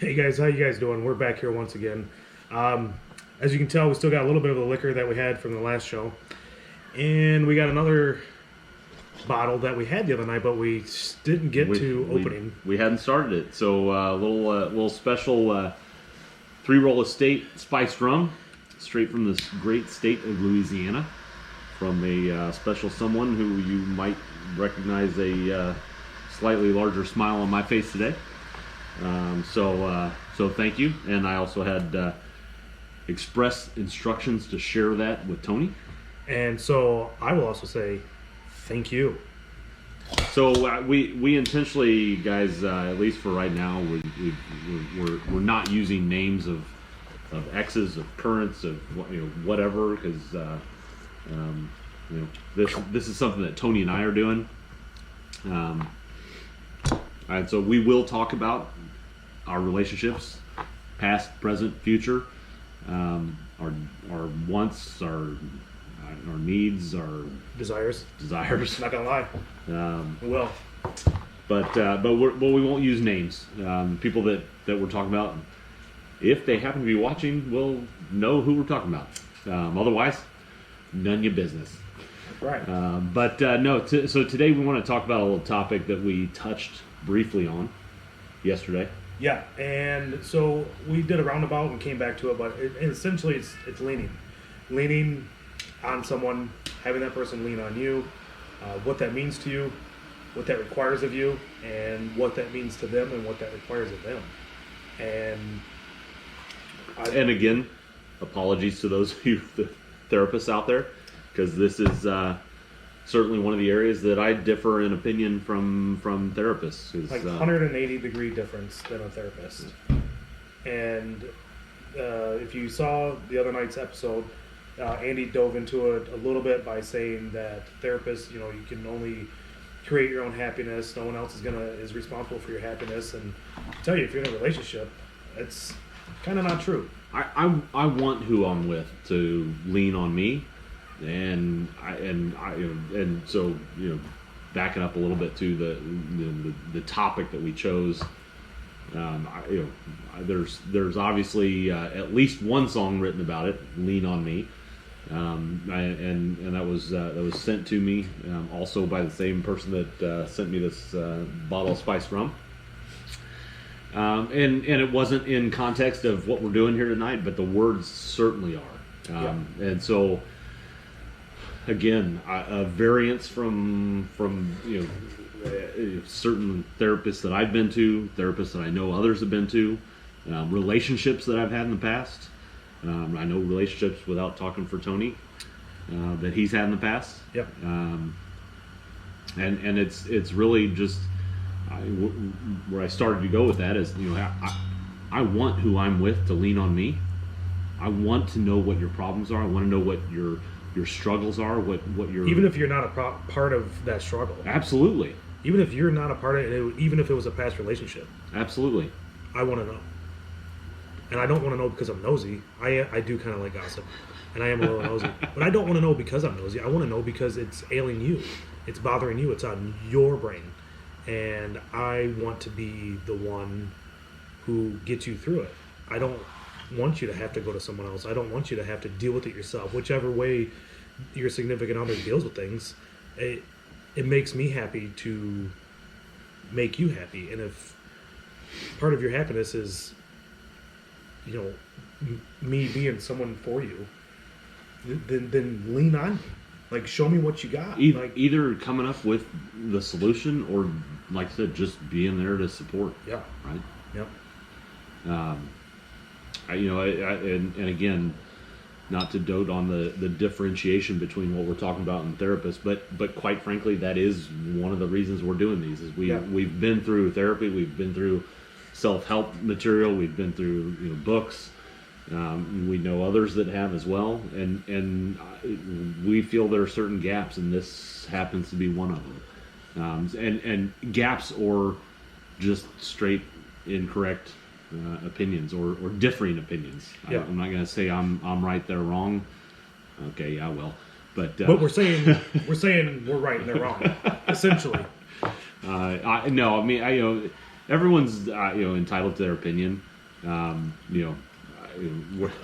Hey guys, how you guys doing? We're back here once again. As you can tell, we still got a little bit of the liquor that we had from the last show, and we got another bottle that we had the other night, but we didn't get to opening. We hadn't started it, so a little special 3-roll estate spiced rum, straight from this great state of Louisiana, from a special someone who you might recognize a slightly larger smile on my face today. So thank you, and I also had express instructions to share that with Tony. And so I will also say thank you. So we intentionally, guys, at least for right now, we're not using names of exes, of currents, of whatever, because this is something that Tony and I are doing. And so we will talk about our relationships, past, present, future, our wants, our needs, our Desires. desires. Not gonna lie. We will. But we won't use names. People that we're talking about, if they happen to be watching, will know who we're talking about. Otherwise, none of your business. Right. So today we want to talk about a little topic that we touched briefly on yesterday. Yeah, and so we did a roundabout and came back to it, but essentially it's leaning on someone, having that person lean on you, what that means to you, what that requires of you, and what that means to them and what that requires of them. And again, apologies to those of you, the therapists out there, because this is certainly one of the areas that I differ in opinion from therapists. Like 180-degree difference than a therapist. And if you saw the other night's episode, Andy dove into it a little bit by saying that therapists, you can only create your own happiness. No one else is responsible for your happiness. And I tell you, if you're in a relationship, it's kind of not true. I want who I'm with to lean on me. And so backing up a little bit to the topic that we chose, there's obviously at least one song written about it, "Lean on Me," and that was sent to me also by the same person that sent me this bottle of spiced rum. And it wasn't in context of what we're doing here tonight, but the words certainly are. And so. Again, a variance from certain therapists that I've been to, therapists that I know others have been to, relationships that I've had in the past. I know relationships, without talking for Tony, that he's had in the past. Yep. And it's really just where I started to go with that is I want who I'm with to lean on me. I want to know what your problems are. I want to know what your struggles are, what your... Even if you're not a part of that struggle. Absolutely. Even if you're not a part of it, even if it was a past relationship. Absolutely. I want to know. And I don't want to know because I'm nosy. I do kind of like gossip. And I am a little nosy. But I don't want to know because I'm nosy. I want to know because it's ailing you. It's bothering you. It's on your brain. And I want to be the one who gets you through it. I don't want you to have to go to someone else. I don't want you to have to deal with it yourself. Whichever way your significant other deals with things, it makes me happy to make you happy. And if part of your happiness is me being someone for you, then lean on me. Like, show me what you got. Either coming up with the solution or, like I said, just being there to support. Yeah. Right? Yep. And again, not to dote on the differentiation between what we're talking about in therapists, but quite frankly, that is one of the reasons we're doing these. Is we've been through therapy, we've been through self-help material, we've been through books. We know others that have as well, and we feel there are certain gaps, and this happens to be one of them. And gaps or just straight incorrect opinions or differing opinions. Yeah. I'm not going to say I'm right, they're wrong. Okay, yeah, well, but we're saying we're right and they're wrong, essentially. Everyone's entitled to their opinion. You know,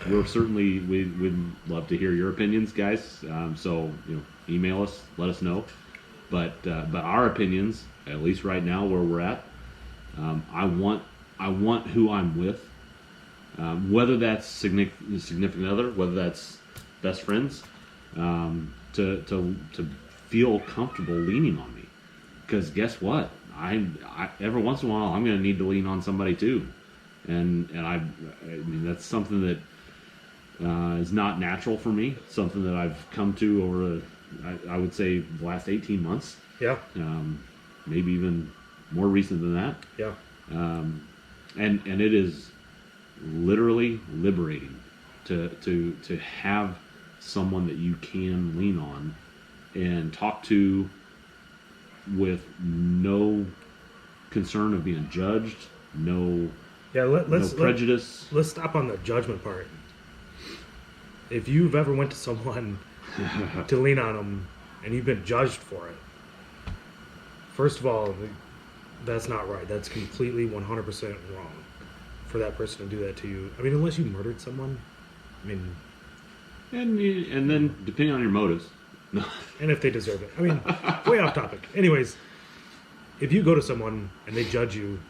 we're certainly we'd love to hear your opinions, guys. So you know, email us, let us know. But our opinions, at least right now where we're at, I want who I'm with, whether that's significant other, whether that's best friends, to feel comfortable leaning on me. Because guess what? I every once in a while I'm going to need to lean on somebody too, and I mean that's something that is not natural for me. Something that I've come to over I would say the last 18 months. Yeah. Maybe even more recent than that. Yeah. And it is literally liberating to have someone that you can lean on and talk to with no concern of being judged, no prejudice. Let's stop on the judgment part. If you've ever went to someone to lean on them and you've been judged for it, first of all, that's not right. That's completely 100% wrong for that person to do that to you. I mean, unless you murdered someone. I mean, and then depending on your motives. No. And if they deserve it. I mean, way off topic. Anyways, if you go to someone and they judge you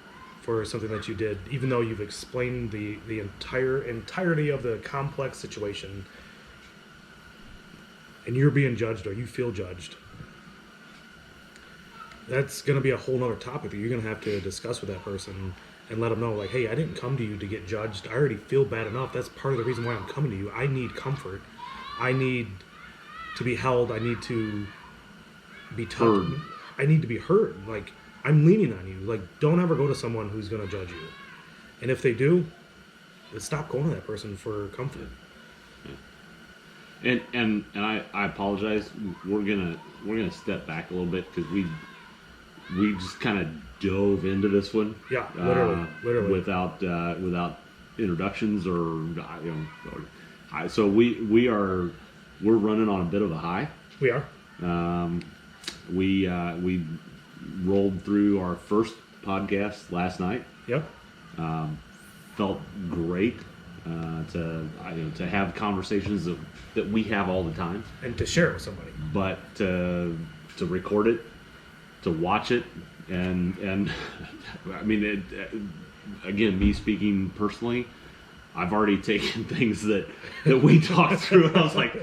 for something that you did, even though you've explained the entirety of the complex situation, and you're being judged or you feel judged, that's going to be a whole nother topic that you're going to have to discuss with that person and let them know, like, hey, I didn't come to you to get judged. I already feel bad enough. That's part of the reason why I'm coming to you. I need comfort. I need to be held. I need to be touched. I need to be heard. Like, I'm leaning on you. Like, don't ever go to someone who's going to judge you. And if they do, stop going to that person for comfort. Yeah. And I apologize. We're gonna step back a little bit because we just kind of dove into this one. Yeah, literally. Without introductions so we're running on a bit of a high. We are. We rolled through our first podcast last night. Yep. Felt great to have conversations that we have all the time, and to share it with somebody. But to record it, to watch it, and I mean, again, me speaking personally, I've already taken things that we talked through, and I was like,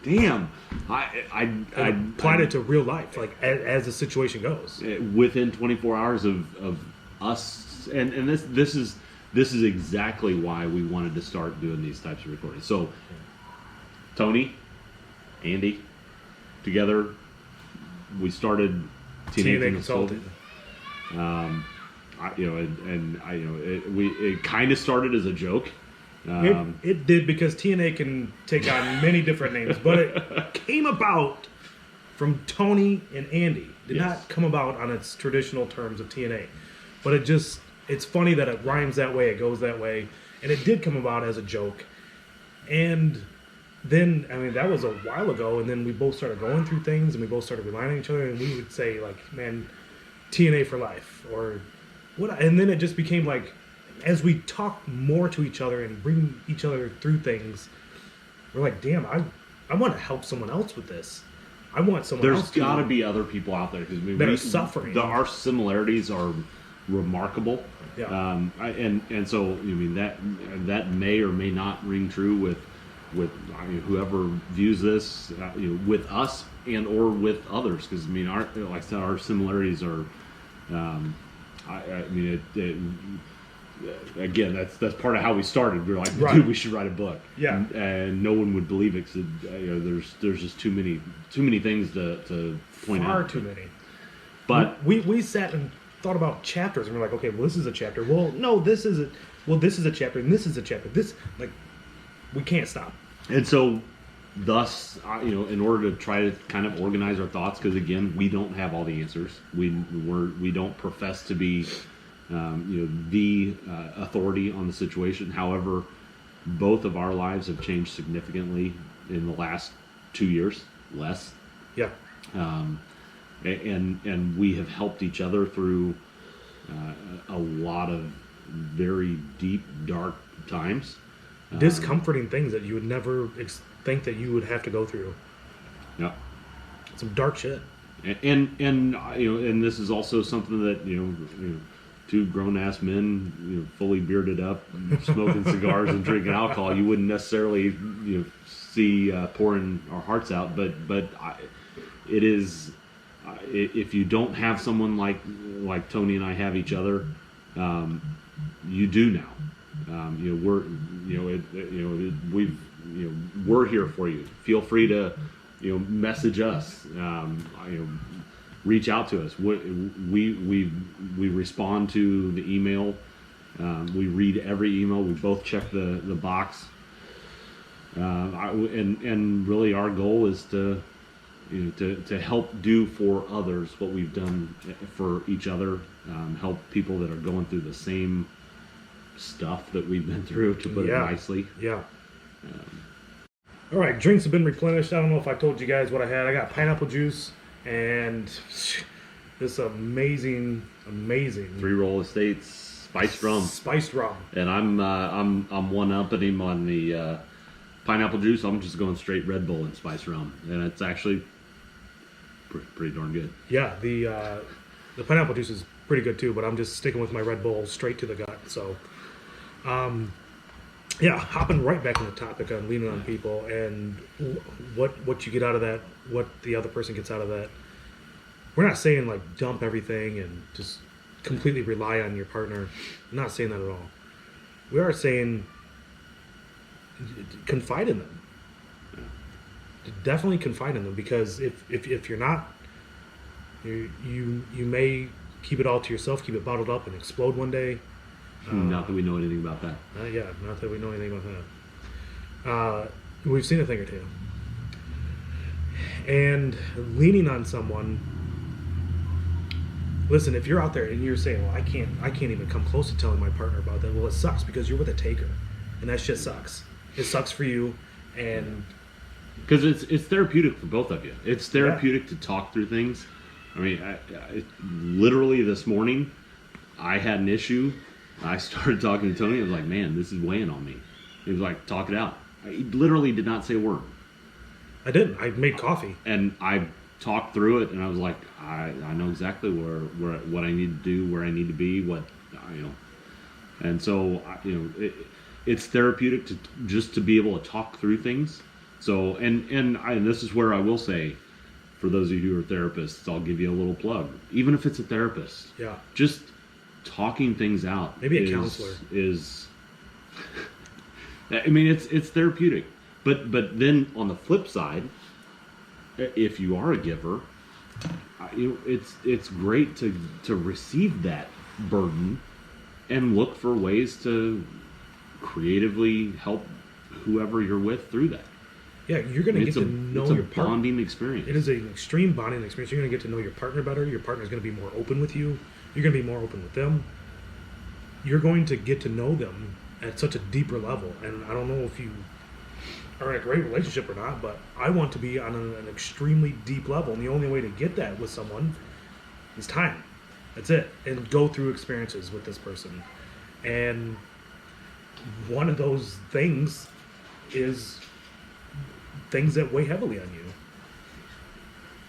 damn, I applied it to real life, like as the situation goes. Within 24 hours of us, and this is exactly why we wanted to start doing these types of recordings. So, Tony, Andy, together, we started TNA Consulting. It kind of started as a joke. It did, because TNA can take on many different names, but it came about from Tony and Andy. Did not come about on its traditional terms of TNA, but it's funny that it rhymes that way, it goes that way, and it did come about as a joke. And then, I mean, that was a while ago, and then we both started going through things, and we both started relying on each other, and we would say, like, man, TNA for life, or what? And then it just became like, as we talk more to each other and bring each other through things, we're like, damn, I want to help someone else with this. I want someone else. There's got to be other people out there that are suffering. Our similarities are remarkable. Yeah. And so, I mean, that may or may not ring true with whoever views this, with us and or with others, because I mean, like I said, our similarities are. Again, that's part of how we started. We were like, dude, we should write a book. Yeah. And no one would believe it, because there's just too many things to point out. Far too many. But we sat and thought about chapters, and we're like, okay, well, this is a chapter. Well, no, this is it. Well, this is a chapter, and this is a chapter. This, like, we can't stop. And so, thus, in order to try to kind of organize our thoughts, because again, we don't have all the answers. We don't profess to be, the authority on the situation. However, both of our lives have changed significantly in the last 2 years, less. Yeah. And we have helped each other through a lot of very deep, dark times. Discomforting things that you would never think that you would have to go through. Yeah. Some dark shit. And and this is also something that two grown ass men, fully bearded up, smoking cigars and drinking alcohol, you wouldn't necessarily see pouring our hearts out. But it is if you don't have someone like Tony and I have each other, you do now. We're here for you. Feel free to message us. Reach out to us. We respond to the email. We read every email. We both check the box. And really, our goal is to help do for others what we've done for each other. Help people that are going through the same stuff that we've been through, to put it nicely. Yeah. All right, drinks have been replenished. I don't know if I told you guys what I had. I got pineapple juice and this amazing 3-Roll Estates spiced rum. Spiced rum. And I'm one-upping him on the pineapple juice. I'm just going straight Red Bull and spiced rum, and it's actually pretty darn good. Yeah, the pineapple juice is pretty good too, but I'm just sticking with my Red Bull straight to the gut. So, hopping right back on the topic on leaning on people and what you get out of that, what the other person gets out of that. We're not saying like dump everything and just completely rely on your partner. I'm not saying that at all. We are saying confide in them. Definitely confide in them, because if you're not, you may keep it all to yourself, keep it bottled up and explode one day. Not that we know anything about that. Not that we know anything about that. We've seen a thing or two. And leaning on someone. Listen, if you're out there and you're saying, "Well, I can't even come close to telling my partner about that," well, it sucks, because you're with a taker, and that shit sucks. It sucks for you, and because it's therapeutic for both of you. It's therapeutic to talk through things. I mean, I literally this morning, I had an issue. I started talking to Tony. I was like, "Man, this is weighing on me." He was like, "Talk it out." I literally did not say a word. I didn't. I made coffee, and I talked through it, and I was like, I know exactly what I need to do, where I need to be, and so it's therapeutic to be able to talk through things. So and this is where I will say, for those of you who are therapists, I'll give you a little plug. Even if it's a therapist, just talking things out. Maybe a counselor is. I mean, it's therapeutic, but then on the flip side, if you are a giver, it's great to receive that burden and look for ways to creatively help whoever you're with through that. Yeah, you're going to get to know your partner. It's a bonding experience. It is an extreme bonding experience. You're going to get to know your partner better. Your partner's going to be more open with you. You're going to be more open with them. You're going to get to know them at such a deeper level. And I don't know if you are in a great relationship or not, but I want to be on an extremely deep level. And the only way to get that with someone is time. That's it. And go through experiences with this person. And one of those things is things that weigh heavily on you.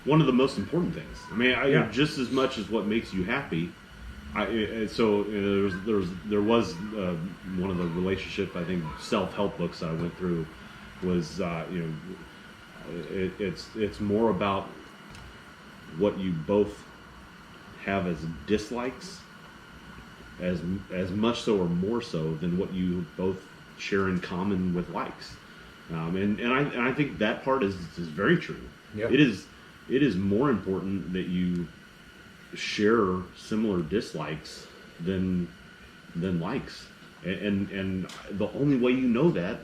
One of the most important things. I mean, just as much as what makes you happy. There was one of the relationship, I think, self-help books I went through was it's more about what you both have as dislikes, as much so or more so than what you both share in common with likes. And I think that part is very true. Yeah. It is more important that you share similar dislikes than likes, and the only way you know that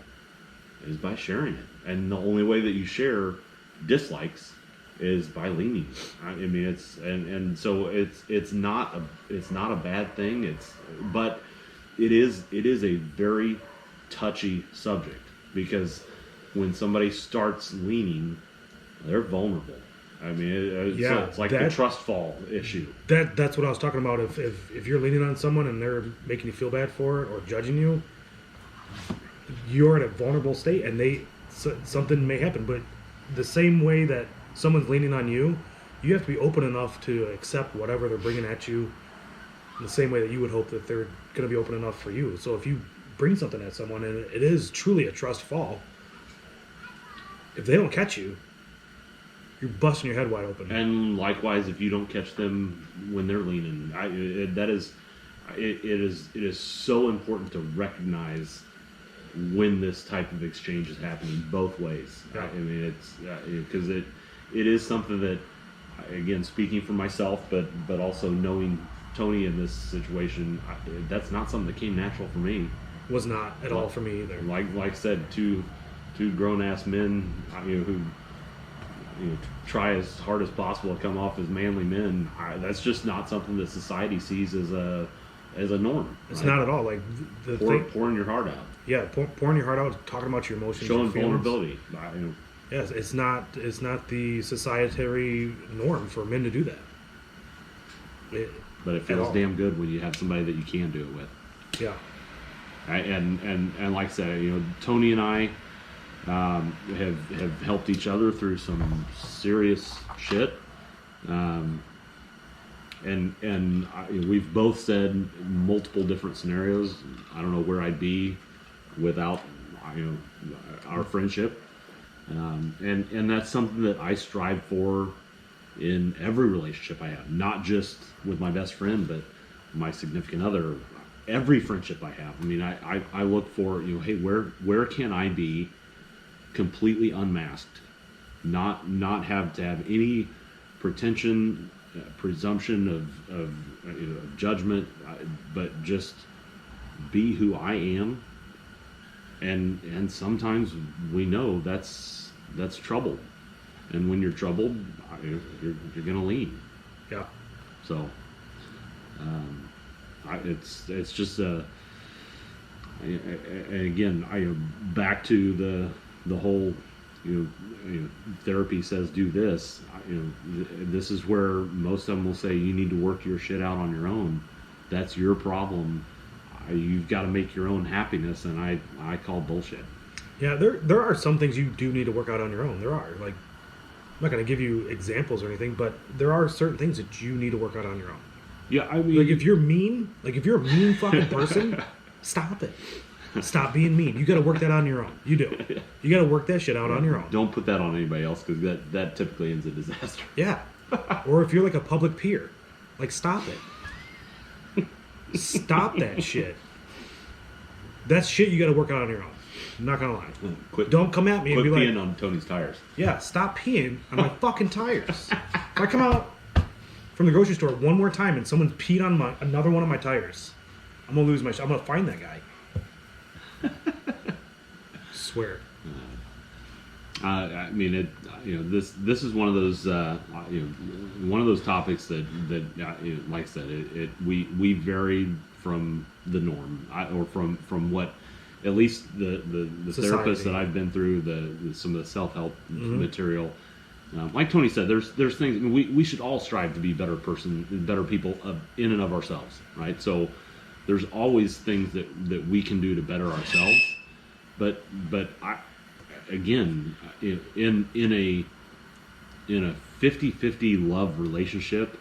is by sharing it, and the only way that you share dislikes is by leaning. I mean, so it's not a bad thing. But it is a very touchy subject, because when somebody starts leaning, they're vulnerable. I mean, Yeah, it's like the trust fall issue. That's what I was talking about. If you're leaning on someone and they're making you feel bad for it or judging you, you're in a vulnerable state, and something may happen. But the same way that someone's leaning on you, you have to be open enough to accept whatever they're bringing at you. In the same way that you would hope that they're going to be open enough for you. So if you bring something at someone and it is truly a trust fall, if they don't catch you, you're busting your head wide open. And likewise, if you don't catch them when they're leaning, it is so important to recognize when this type of exchange is happening both ways. Yeah. I mean, it's because it is something that, again, speaking for myself, but also knowing Tony in this situation, that's not something that came natural for me. Was not at all for me either. Like I said, two grown ass men, who try as hard as possible to come off as manly men. That's just not something that society sees as a norm. It's right? not at all. Like pouring your heart out. Yeah, pouring your heart out, talking about your emotions, showing your feelings. vulnerability. Yes, it's not the societary norm for men to do that. But it feels damn good when you have somebody that you can do it with. Yeah. And like I said, Tony and I have helped each other through some serious shit. We've both said multiple different scenarios. I don't know where I'd be without our friendship. And that's something that I strive for in every relationship I have, not just with my best friend, but my significant other. Every friendship I have. I mean, I look for, hey, where can I be completely unmasked, not have to have any presumption of judgment, but just be who I am. And sometimes we know that's trouble, and when you're troubled, you're gonna lean. Yeah. So. It's just and again, back to the whole therapy says do this. This is where most of them will say you need to work your shit out on your own. That's your problem. You've got to make your own happiness, and I call bullshit. Yeah, there are some things you do need to work out on your own. There are, like, I'm not going to give you examples or anything, but there are certain things that you need to work out on your own. Yeah, I mean, like if you're a mean fucking person, stop it. Stop being mean. You got to work that on your own. You do. You got to work that shit out on your own. Don't put that on anybody else, because that typically ends a disaster. Yeah. Or if you're like a public peer, like, stop it. Stop that shit. That's shit you got to work out on your own. I'm not gonna lie. Don't come at me and be like, peeing on Tony's tires. Yeah, stop peeing on my fucking tires. If I come out from the grocery store one more time and someone's peed on another one of my tires, I'm gonna lose my shit. I'm gonna find that guy. Swear. I mean, this is one of those topics that like I said, we varied from the norm, or from what, at least the therapists that I've been through, some of the self-help material. Like Tony said, there's things. I mean, we should all strive to be better people in and of ourselves, right? So there's always things that we can do to better ourselves. But again, in a 50-50 love relationship,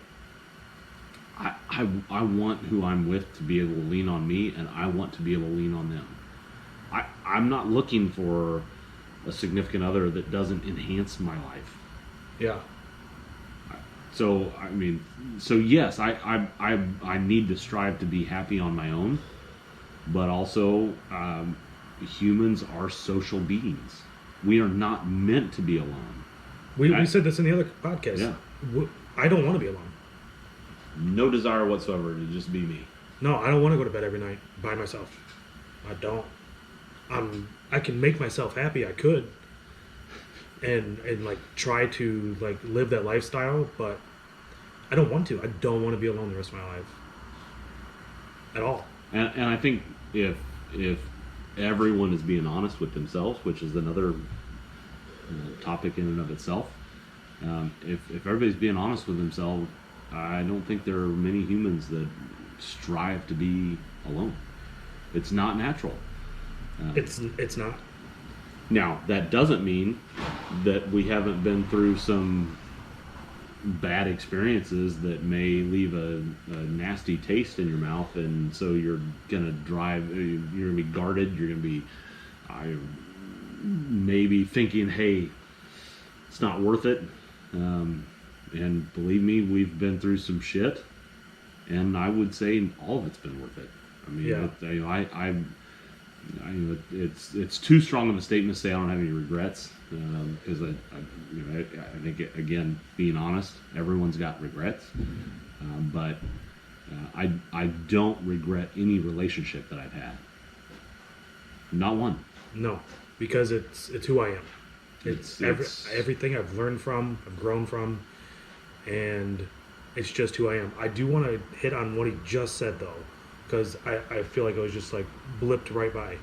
I want who I'm with to be able to lean on me, and I want to be able to lean on them. I'm not looking for a significant other that doesn't enhance my life. Yeah. So I mean, yes, I need to strive to be happy on my own, but also humans are social beings. We are not meant to be alone. We said this in the other podcast. Yeah. I don't want to be alone. No desire whatsoever to just be me. No, I don't want to go to bed every night by myself. I don't. I can make myself happy. I could, and like try to like live that lifestyle, but I don't want to. I don't want to be alone the rest of my life at all. And I think if everyone is being honest with themselves, which is another topic in and of itself, If everybody's being honest with themselves, I don't think there are many humans that strive to be alone. It's not natural. It's not. Now, that doesn't mean that we haven't been through some bad experiences that may leave a nasty taste in your mouth, and so you're gonna be guarded. You're gonna be maybe thinking, hey, it's not worth it. And believe me, we've been through some shit, and I would say all of it's been worth it. I mean, Yeah. it's too strong of a statement to say I don't have any regrets, because I think, again, being honest, everyone's got regrets, but I don't regret any relationship that I've had. Not one. No, because it's who I am. It's everything I've learned from, I've grown from, and it's just who I am. I do want to hit on what he just said, though, because I feel like it was just like blipped right by.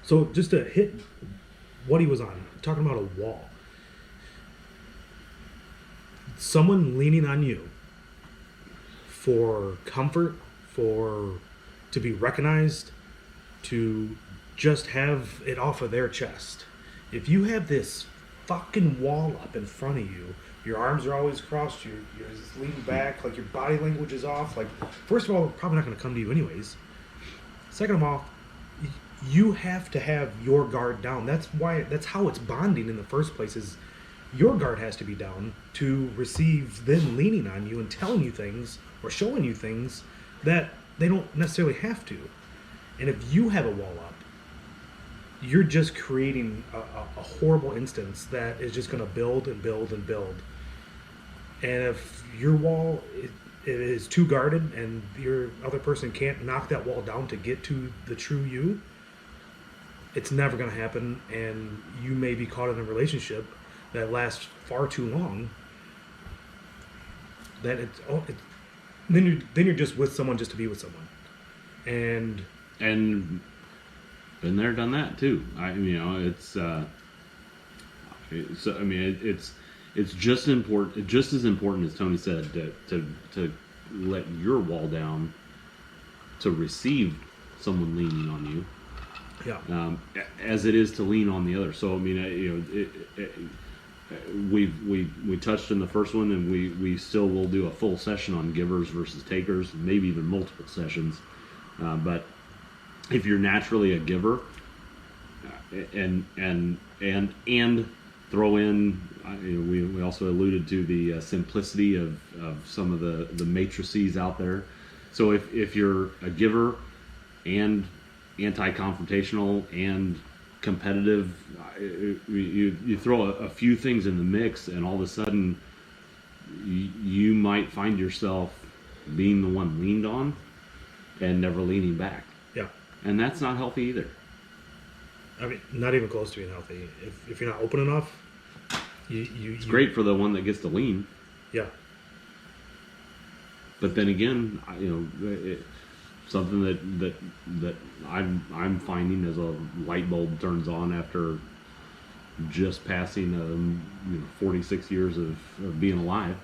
So just to hit what he was on, talking about a wall. Someone leaning on you for comfort, to be recognized, to just have it off of their chest. If you have this fucking wall up in front of you, your arms are always crossed, you're just leaning back, like your body language is off. Like, first of all, it's probably not going to come to you anyways. Second of all, you have to have your guard down. That's how it's bonding in the first place, is your guard has to be down to receive them leaning on you and telling you things or showing you things that they don't necessarily have to. And if you have a wall up, you're just creating a horrible instance that is just going to build and build and build. And if your wall is too guarded and your other person can't knock that wall down to get to the true you, it's never going to happen, and you may be caught in a relationship that lasts far too long. That then you're just with someone just to be with someone, and been there, done that too. It's just as important as Tony said to let your wall down to receive someone leaning on you. Yeah. As it is to lean on the other. So I mean, we touched in the first one, and we still will do a full session on givers versus takers, maybe even multiple sessions. But if you're naturally a giver, and throw in, we also alluded to the simplicity of some of the matrices out there. So if you're a giver and anti-confrontational and competitive, you throw a few things in the mix, and all of a sudden you might find yourself being the one leaned on and never leaning back. Yeah. And that's not healthy either. I mean, not even close to being healthy. If you're not open enough, it's great for the one that gets to lean. Yeah. But then again, something that I'm finding as a light bulb turns on after just passing 46 years of being alive.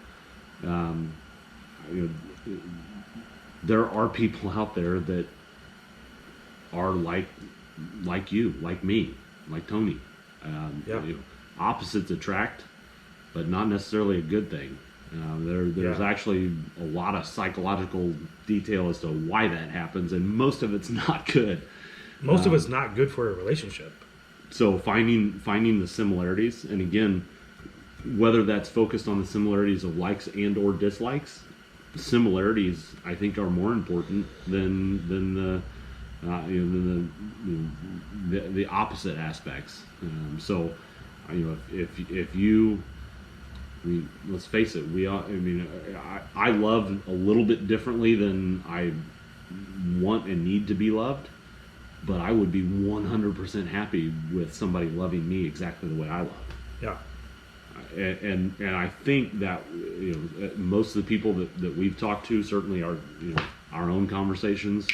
There are people out there that are like you, like me, like Tony. Opposites attract, but not necessarily a good thing. There's actually a lot of psychological detail as to why that happens, and most of it's not good. Most of it's not good for a relationship. So finding the similarities, and again, whether that's focused on the similarities of likes and or dislikes, similarities I think are more important than the opposite aspects. So if you, let's face it, I love a little bit differently than I want and need to be loved, but I would be 100% happy with somebody loving me exactly the way I love. Yeah. And I think that most of the people that we've talked to, certainly our own conversations,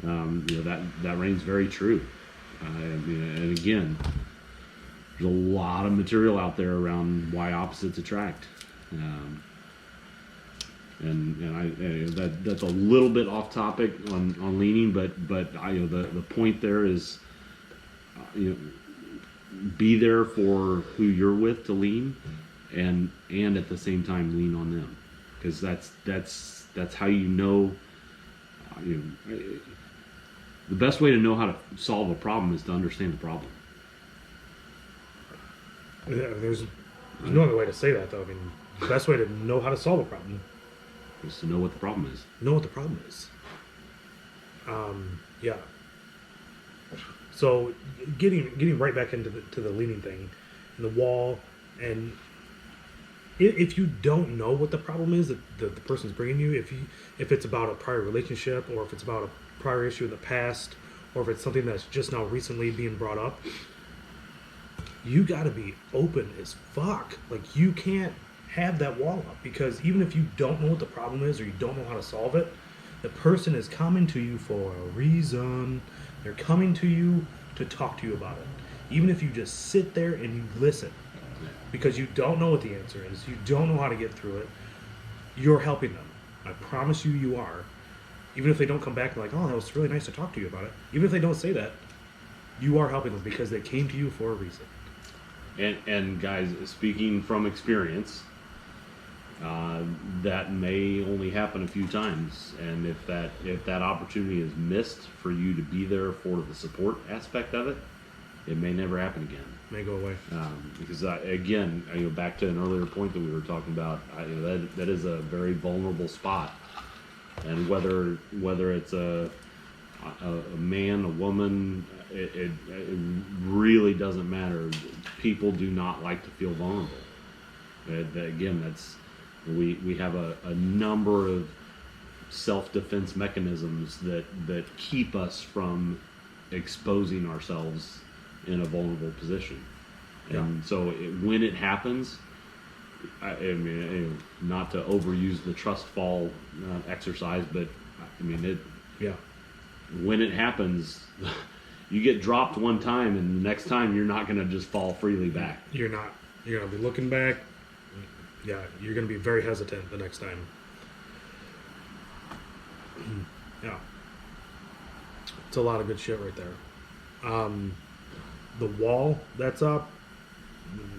that reigns very true. And again, there's a lot of material out there around why opposites attract. That's a little bit off topic on leaning, but the point there is, be there for who you're with to lean, and at the same time lean on them, because that's how the best way to know how to solve a problem is to understand the problem. Yeah, there's no other way to say that, though. I mean, the best way to know how to solve a problem Is to know what the problem is. know what the problem is. Yeah. So getting right back into the leaning thing, and the wall, and if you don't know what the problem is that the person's bringing you, if it's about a prior relationship, or if it's about a prior issue in the past, or if it's something that's just now recently being brought up, you got to be open as fuck. Like, you can't have that wall up, because even if you don't know what the problem is, or you don't know how to solve it, the person is coming to you for a reason. They're coming to you to talk to you about it. Even if you just sit there and you listen, because you don't know what the answer is, you don't know how to get through it, you're helping them. I promise you, you are. Even if they don't come back like, oh, that was really nice to talk to you about it. Even if they don't say that, you are helping them, because they came to you for a reason. And guys, speaking from experience, that may only happen a few times, and if that opportunity is missed for you to be there for the support aspect of it, it may never happen again. May go away. Because again, back to an earlier point that we were talking about, that is a very vulnerable spot, and whether it's a man, a woman, it really doesn't matter. People do not like to feel vulnerable. We have a number of self-defense mechanisms that keep us from exposing ourselves in a vulnerable position. And so when it happens, I mean, not to overuse the trust fall exercise, but I mean, when it happens, you get dropped one time, and the next time you're not going to just fall freely back. You're not. You're going to be looking back. Yeah, you're going to be very hesitant the next time. Yeah. It's a lot of good shit right there. The wall that's up,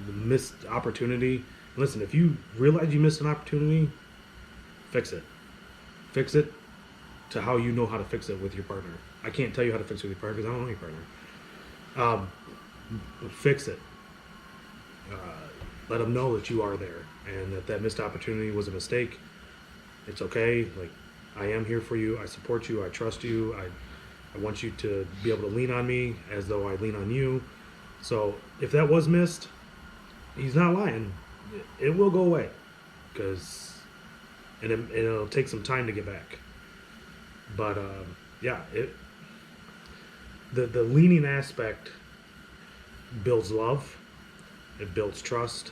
the missed opportunity. Listen, if you realize you missed an opportunity, fix it. Fix it to how you know how to fix it with your partner. I can't tell you how to fix it with your partner because I don't know your partner. Fix it. Let them know that you are there, and that missed opportunity was a mistake. It's okay. Like, I am here for you. I support you. I trust you. I want you to be able to lean on me as though I lean on you. So if that was missed, he's not lying. It will go away, and it'll take some time to get back. But the leaning aspect builds love. It builds trust.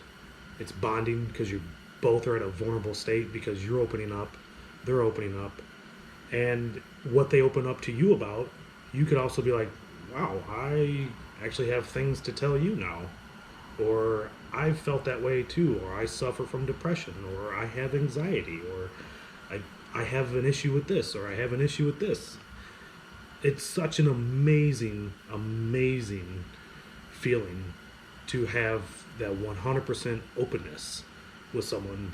It's bonding, because you both are at a vulnerable state, because you're opening up, they're opening up. And what they open up to you about, you could also be like, wow, I actually have things to tell you now. Or I've felt that way too. Or I suffer from depression. Or I have anxiety. Or I have an issue with this. Or I have an issue with this. It's such an amazing, amazing feeling to have that 100% openness with someone.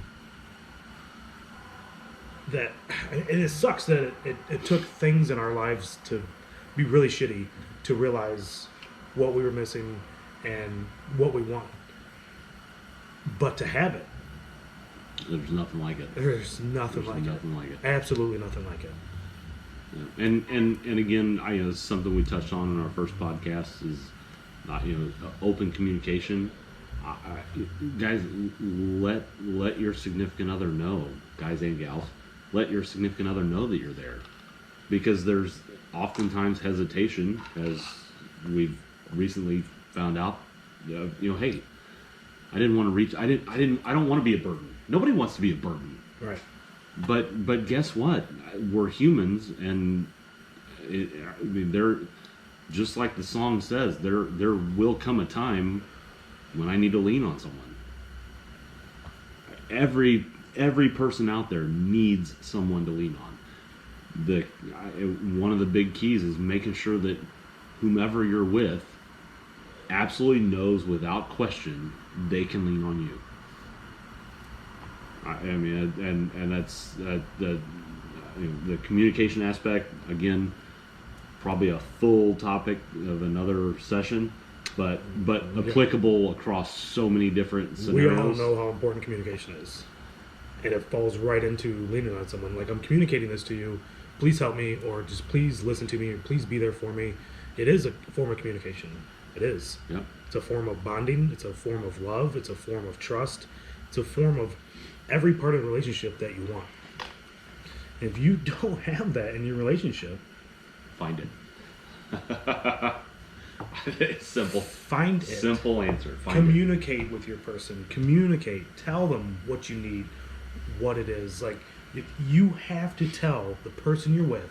And it sucks that it took things in our lives to be really shitty to realize what we were missing and what we want. But to have it, there's nothing like it. There's nothing like it. Absolutely nothing like it. Yeah. And again, it's something we touched on in our first podcast is, open communication. Guys, let your significant other know, guys and gals, let your significant other know that you're there, because there's oftentimes hesitation, as we've recently found out. Hey, I didn't want to reach. I don't want to be a burden. Nobody wants to be a burden. Right. But guess what? We're humans, and they're just like the song says. There will come a time when I need to lean on someone. Every person out there needs someone to lean on. One of the big keys is making sure that whomever you're with absolutely knows without question they can lean on you. I mean, and that's the communication aspect, again, probably a full topic of another session, but applicable across so many different scenarios. We all know how important communication is, and it falls right into leaning on someone. Like, I'm communicating this to you, please help me, or just please listen to me, or please be there for me. It is a form of communication. It is. Yep. It's a form of bonding. It's a form of love. It's a form of trust. It's a form of every part of the relationship that you want. And if you don't have that in your relationship, find it. It's simple. Find it. Simple answer. Communicate with your person. Communicate. Tell them what you need, what it is. Like, you have to tell the person you're with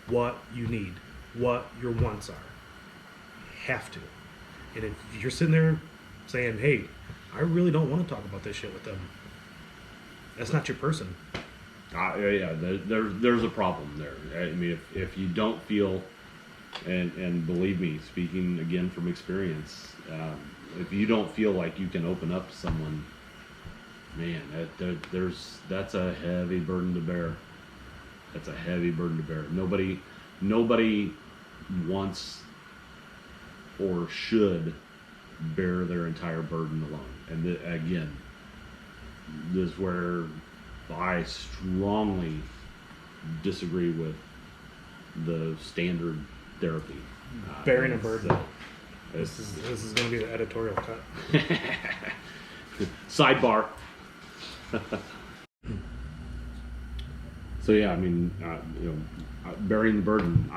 what you need, what your wants are. You have to. And if you're sitting there saying, hey, I really don't want to talk about this shit with them, that's not your person. Yeah, there's a problem there. I mean, if you don't feel, and believe me, speaking again from experience, if you don't feel like you can open up to someone, man, that's a heavy burden to bear. That's a heavy burden to bear. Nobody wants or should bear their entire burden alone. And again, this is where I strongly disagree with the standard therapy. Bearing a burden. This is going to be the editorial cut. Sidebar. So yeah, I mean, bearing the burden.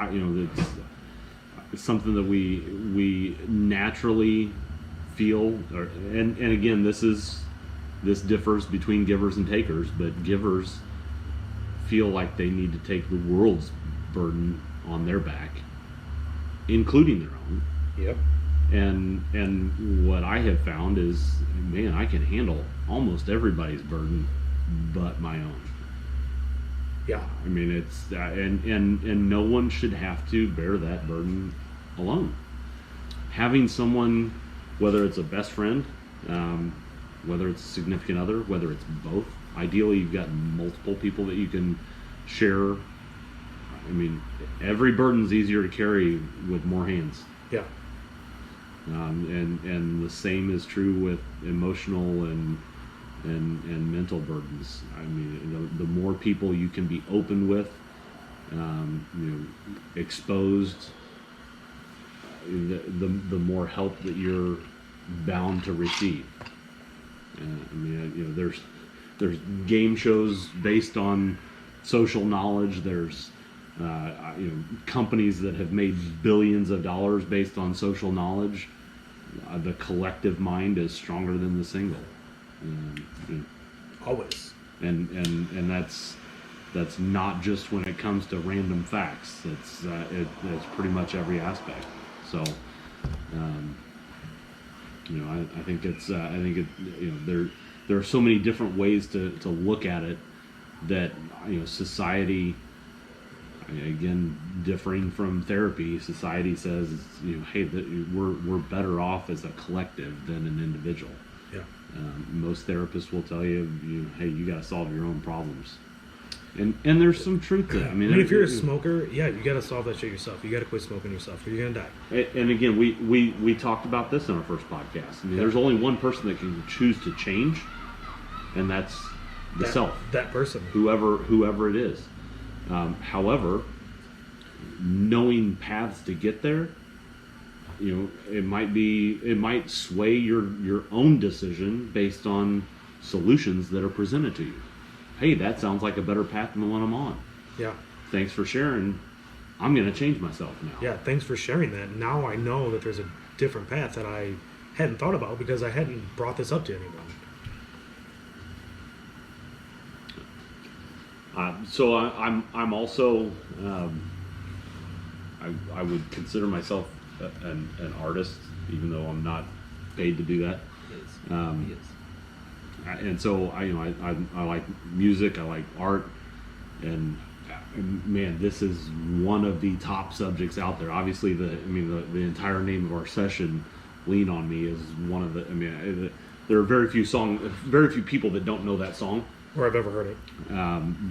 It's something that we naturally feel. And again, this differs between givers and takers, but givers feel like they need to take the world's burden on their back, including their own. Yep. And what I have found is, man, I can handle almost everybody's burden but my own. Yeah. I mean, it's and no one should have to bear that burden alone. Having someone, whether it's a best friend, whether it's a significant other, whether it's both, ideally you've got multiple people that you can share. I mean, every burden's easier to carry with more hands. Yeah. And the same is true with emotional and mental burdens. I mean, the more people you can be open with, exposed, the more help that you're bound to receive. I mean, there's game shows based on social knowledge. There's companies that have made billions of dollars based on social knowledge. The collective mind is stronger than the single. Always. And that's not just when it comes to random facts. It's pretty much every aspect. So, I think there are so many different ways to look at it that society. Again, differing from therapy, society says, hey, we're better off as a collective than an individual. Yeah. Most therapists will tell you, hey, you got to solve your own problems, and there's some truth to that. I mean, if you're a smoker, yeah, you got to solve that shit yourself. You got to quit smoking yourself, or you're gonna die. And again, we talked about this in our first podcast. I mean, there's only one person that can choose to change, and that's the self. That person, whoever it is. However, knowing paths to get there, it might sway your own decision based on solutions that are presented to you. Hey, that sounds like a better path than the one I'm on. Yeah. Thanks for sharing. I'm going to change myself now. Yeah, thanks for sharing that. Now I know that there's a different path that I hadn't thought about because I hadn't brought this up to anyone. So I'm also I would consider myself an artist, even though I'm not paid to do that. He is. And so I like music, I like art, and man, this is one of the top subjects out there. Obviously, the entire name of our session, "Lean on Me," is one of the. There are very few people that don't know that song, or I've ever heard it.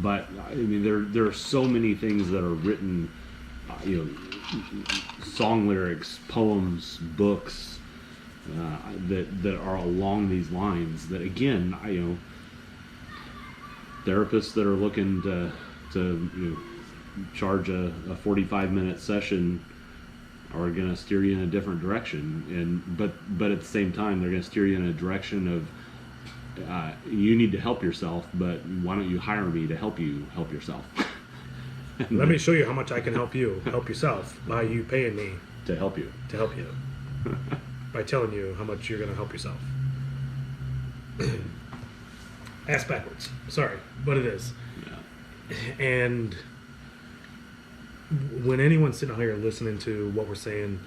but there are so many things that are written, song lyrics, poems, books, that are along these lines. That again, therapists that are looking to charge a 45-minute session are going to steer you in a different direction, but at the same time they're going to steer you in a direction of you need to help yourself, but why don't you hire me to help you help yourself? Let me show you how much I can help you help yourself by you paying me to help you by telling you how much you're going to help yourself. Ass backwards. Sorry, but it is. Yeah. And when anyone's sitting out here listening to what we're saying,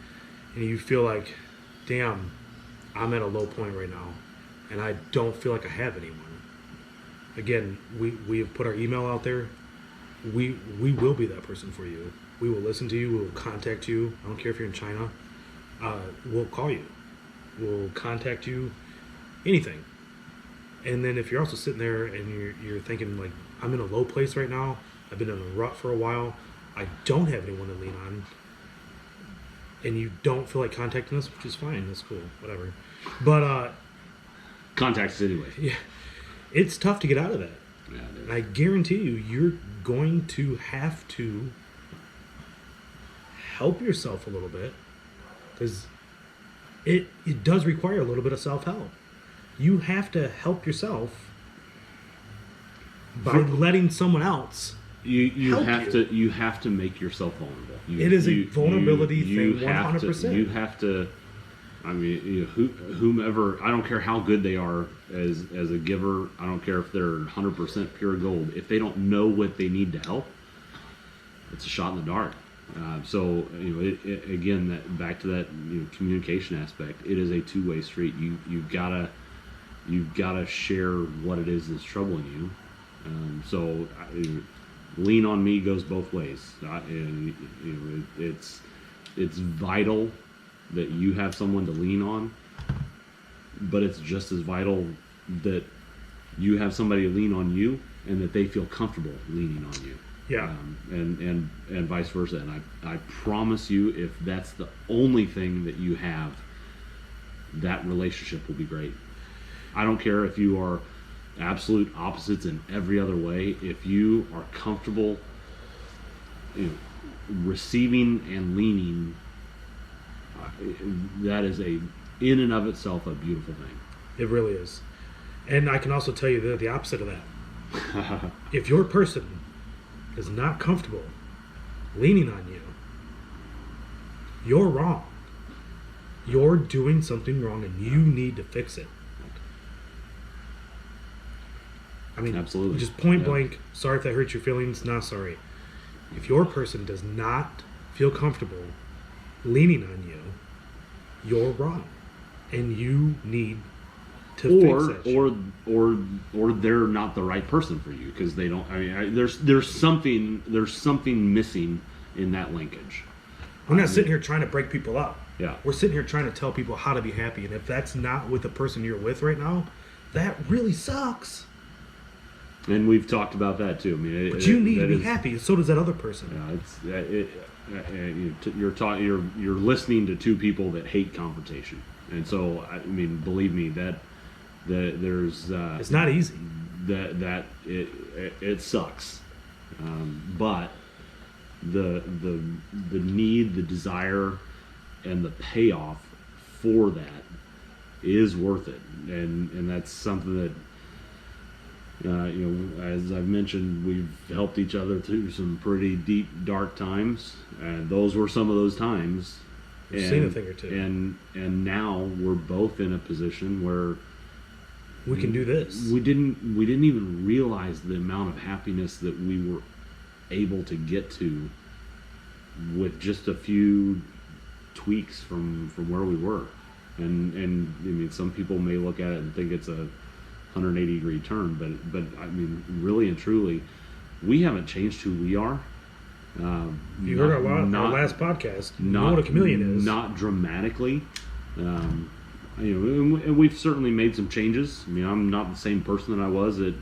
and you feel like, damn, I'm at a low point right now, and I don't feel like I have anyone. Again, we have put our email out there. We will be that person for you. We will listen to you. We will contact you. I don't care if you're in China. We'll call you. We'll contact you. Anything. And then if you're also sitting there and you're thinking, like, I'm in a low place right now. I've been in a rut for a while. I don't have anyone to lean on. And you don't feel like contacting us, which is fine. That's cool. Whatever. But contact us anyway. Yeah. It's tough to get out of that. Yeah, and I guarantee you're going to have to help yourself a little bit, because it does require a little bit of self-help. You have to help yourself by letting someone else you help have you. You have to make yourself vulnerable. It is a vulnerability thing, 100%. You have to. Whomever, I don't care how good they are as a giver. I don't care if they're 100% pure gold. If they don't know what they need to help, it's a shot in the dark. So again, that back to that communication aspect. It is a two-way street. You've gotta share what it is that's troubling you. So lean on me goes both ways. It's vital that you have someone to lean on, but it's just as vital that you have somebody to lean on you and that they feel comfortable leaning on you. Yeah. And vice versa. And I promise you, if that's the only thing that you have, that relationship will be great. I don't care if you are absolute opposites in every other way. If you are comfortable receiving and leaning, that is in and of itself a beautiful thing. It really is. And I can also tell you the opposite of that. If your person is not comfortable leaning on you, you're wrong. You're doing something wrong and you need to fix it. I mean, absolutely. Just point blank, sorry if that hurts your feelings, not sorry. If your person does not feel comfortable leaning on you, you're wrong. And you need to fix that shit. Or they're not the right person for you because they don't. There's something missing in that linkage. We're not sitting here trying to break people up. Yeah. We're sitting here trying to tell people how to be happy, and if that's not with the person you're with right now, that really sucks. And we've talked about that too. But you need to be happy, and so does that other person. You're listening to two people that hate confrontation, and so believe me that there's it's not easy. That it sucks, but the need, the desire, and the payoff for that is worth it, and that's something that. As I've mentioned, we've helped each other through some pretty deep, dark times, and those were some of those times. We've seen a thing or two, and now we're both in a position where we can do this. We didn't even realize the amount of happiness that we were able to get to with just a few tweaks from where we were. And I mean, some people may look at it and think it's a 180-degree turn, but I mean, really and truly, we haven't changed who we are. You heard our last podcast. You know what a chameleon is. Not dramatically. And we've certainly made some changes. I mean, I'm not the same person that I was at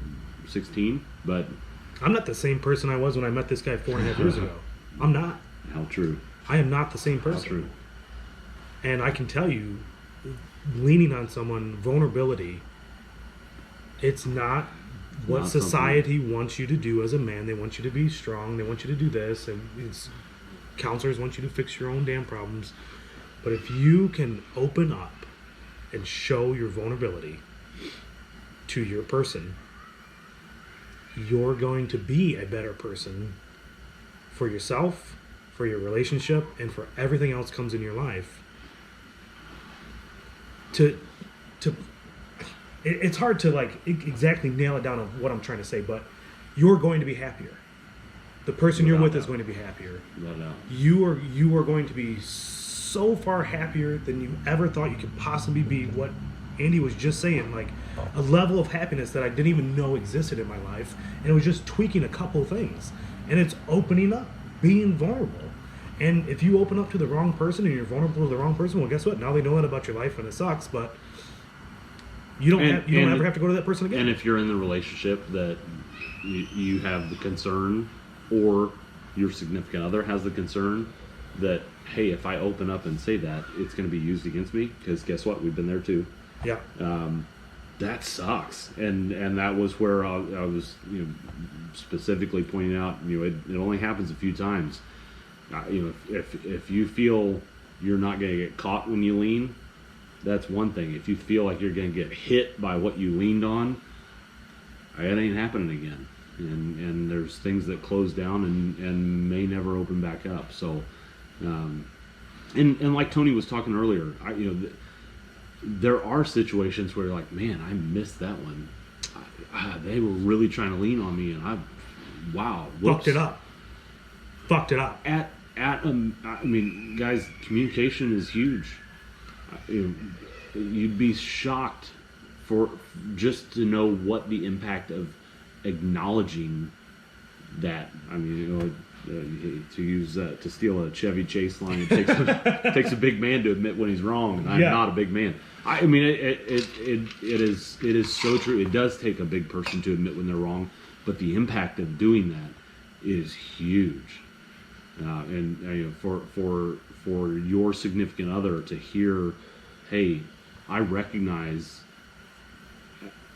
16, but I'm not the same person I was when I met this guy 4.5 years ago. I'm not. How true. I am not the same person. How true. And I can tell you, leaning on someone, vulnerability, it's not what society wants you to do as a man. They want you to be strong. They want you to do this. And counselors want you to fix your own damn problems. But if you can open up and show your vulnerability to your person, you're going to be a better person for yourself, for your relationship, and for everything else comes in your life. It's hard to like exactly nail it down on what I'm trying to say, but you're going to be happier. The person you're with is going to be happier. You are going to be so far happier than you ever thought you could possibly be. What Andy was just saying, like a level of happiness that I didn't even know existed in my life, and it was just tweaking a couple things, and it's opening up, being vulnerable. And if you open up to the wrong person and you're vulnerable to the wrong person, well, guess what? Now they know that about your life, and it sucks, but you don't ever have to go to that person again. And if you're in the relationship that you have the concern, or your significant other has the concern that, hey, if I open up and say that, it's going to be used against me, because guess what? We've been there too. Yeah. That sucks. And that was where I was, specifically pointing out, it only happens a few times. If you feel you're not going to get caught when you lean, that's one thing. If you feel like you're going to get hit by what you leaned on, it ain't happening again. And there's things that close down and may never open back up. So, and like Tony was talking earlier, there are situations where you're like, man, I missed that one. They were really trying to lean on me, and fucked it up. I mean, guys, communication is huge. You'd be shocked for just to know what the impact of acknowledging that. I mean, to steal a Chevy Chase line, it takes a big man to admit when he's wrong, and I'm not a big man. I mean, it is so true. It does take a big person to admit when they're wrong, but the impact of doing that is huge. And for your significant other to hear, hey, I recognize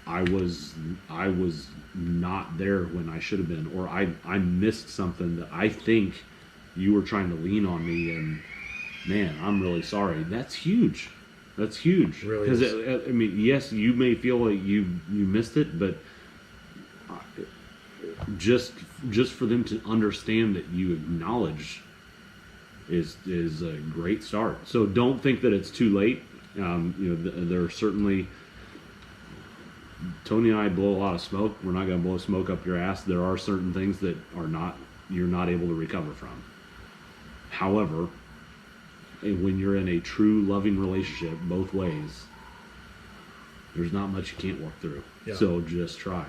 I was not there when I should have been, or I missed something that I think you were trying to lean on me, and man, I'm really sorry. That's huge. That's huge. Really, because I mean, yes, you may feel like you missed it, but just for them to understand that you acknowledge is a great start. So don't think that it's too late. There are certainly, Tony and I blow a lot of smoke. We're not going to blow smoke up your ass. There are certain things that you're not able to recover from. However, when you're in a true loving relationship both ways, there's not much you can't work through. Yeah. So just try.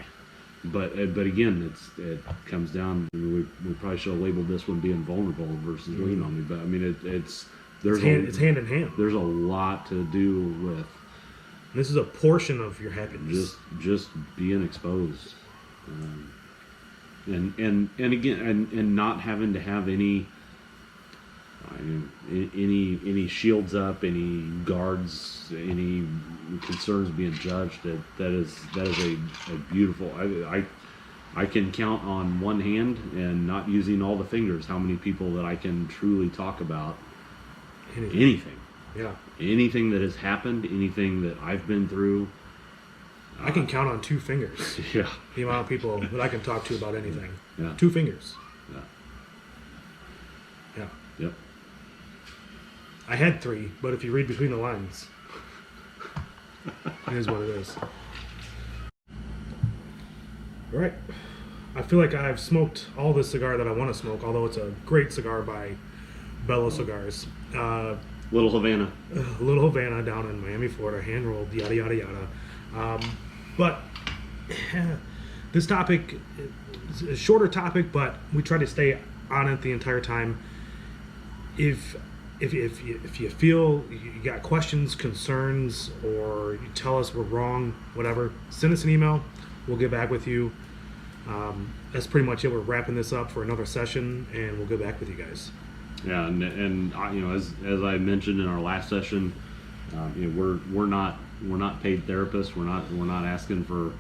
But again, it comes down. I mean, we probably should have labeled this one being vulnerable versus lean on me. But I mean, it's hand in hand. There's a lot to do with. This is a portion of your happiness. Just being exposed, and again, and not having to have any shields up, any guards, any concerns being judged. That is a beautiful. I can count on one hand, and not using all the fingers, how many people that I can truly talk about anything. Yeah. Anything that has happened, anything that I've been through. I can count on 2 fingers. Yeah. The amount of people that I can talk to about anything. Yeah. 2 fingers. Yeah. Yeah. Yep. I had 3, but if you read between the lines, it is what it is. All right. I feel like I've smoked all this cigar that I want to smoke, although it's a great cigar by Bello Cigars. Little Havana. Little Havana down in Miami, Florida, hand rolled, yada yada yada. But this topic is a shorter topic, but we try to stay on it the entire time. If you feel you got questions, concerns, or you tell us we're wrong, whatever, send us an email. We'll get back with you. That's pretty much it. We're wrapping this up for another session, and we'll get back with you guys. Yeah, and as I mentioned in our last session, we're not paid therapists. We're not asking for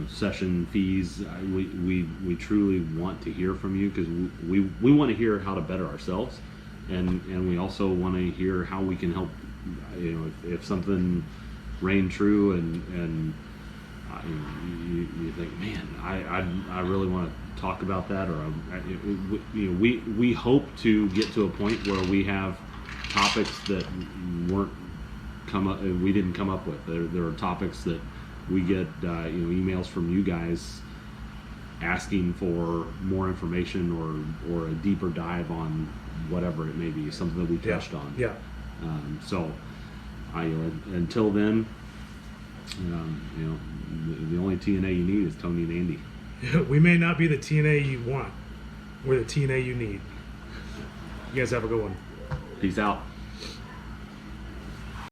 session fees. We truly want to hear from you, because we want to hear how to better ourselves, and we also want to hear how we can help. If something rang true and you think, man, I really want to talk about that, or we hope to get to a point where we have topics that we didn't come up with. There are topics that we get emails from you guys asking for more information or a deeper dive on whatever it may be, something that we touched on. Yeah. So until then, the only TNA you need is Tony and Andy. We may not be the TNA you want. We're the TNA you need. You guys have a good one. Peace out.